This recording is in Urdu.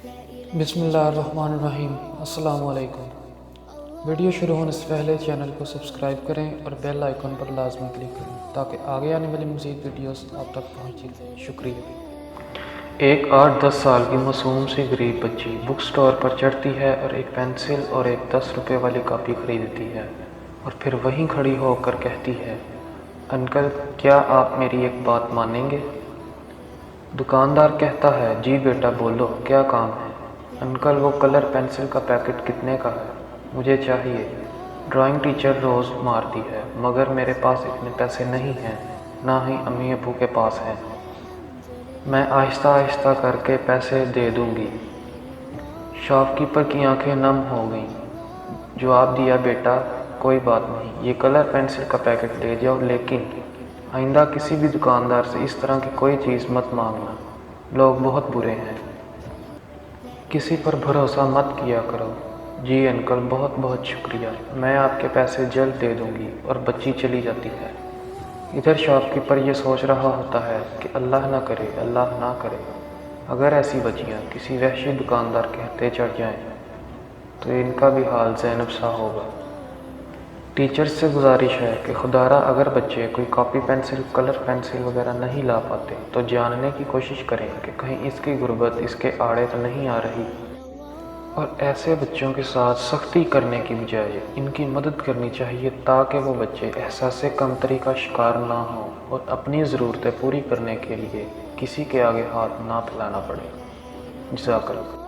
بسم اللہ الرحمن الرحیم۔ السلام علیکم۔ ویڈیو شروع ہونے سے پہلے چینل کو سبسکرائب کریں اور بیل آئیکن پر لازمی کلک کریں تاکہ آگے آنے والی مزید ویڈیوز آپ تک پہنچیں۔ شکریہ۔ ایک 8-10 سال کی معصوم سی غریب بچی بک سٹور پر چڑھتی ہے اور ایک پینسل اور ایک 10 روپے والی کاپی خریدتی ہے اور پھر وہیں کھڑی ہو کر کہتی ہے، انکل کیا آپ میری ایک بات مانیں گے؟ دکاندار کہتا ہے، جی بیٹا بولو کیا کام ہے؟ انکل وہ کلر پینسل کا پیکٹ کتنے کا ہے؟ مجھے چاہیے۔ ڈرائنگ ٹیچر روز مارتی ہے مگر میرے پاس اتنے پیسے نہیں ہیں، نہ ہی امی ابو کے پاس ہیں۔ میں آہستہ آہستہ کر کے پیسے دے دوں گی۔ شاپ کیپر کی آنکھیں نم ہو گئیں۔ جواب دیا، بیٹا کوئی بات نہیں، یہ کلر پینسل کا پیکٹ لے جاؤ، لیکن آئندہ کسی بھی دکاندار سے اس طرح کی کوئی چیز مت مانگنا، لوگ بہت برے ہیں۔ کسی پر بھروسہ مت کیا کرو۔ جی انکل بہت بہت شکریہ، میں آپ کے پیسے جلد دے دوں گی، اور بچی چلی جاتی ہے۔ ادھر شاپ کیپر یہ سوچ رہا ہوتا ہے کہ اللہ نہ کرے، اللہ نہ کرے، اگر ایسی بچیاں کسی وحشی دکاندار کے ہتھے چڑھ جائیں تو ان کا بھی حال زینب سا ہوگا۔ ٹیچر سے گزارش ہے کہ خدارا اگر بچے کوئی کاپی پینسل، کلر پینسل وغیرہ نہیں لا پاتے تو جاننے کی کوشش کریں کہ کہیں اس کی غربت اس کے آڑے تو نہیں آ رہی، اور ایسے بچوں کے ساتھ سختی کرنے کی بجائے ان کی مدد کرنی چاہیے تاکہ وہ بچے احساس کمتری کا شکار نہ ہوں اور اپنی ضرورتیں پوری کرنے کے لیے کسی کے آگے ہاتھ نہ پھیلانا پڑے۔ جزاک اللہ۔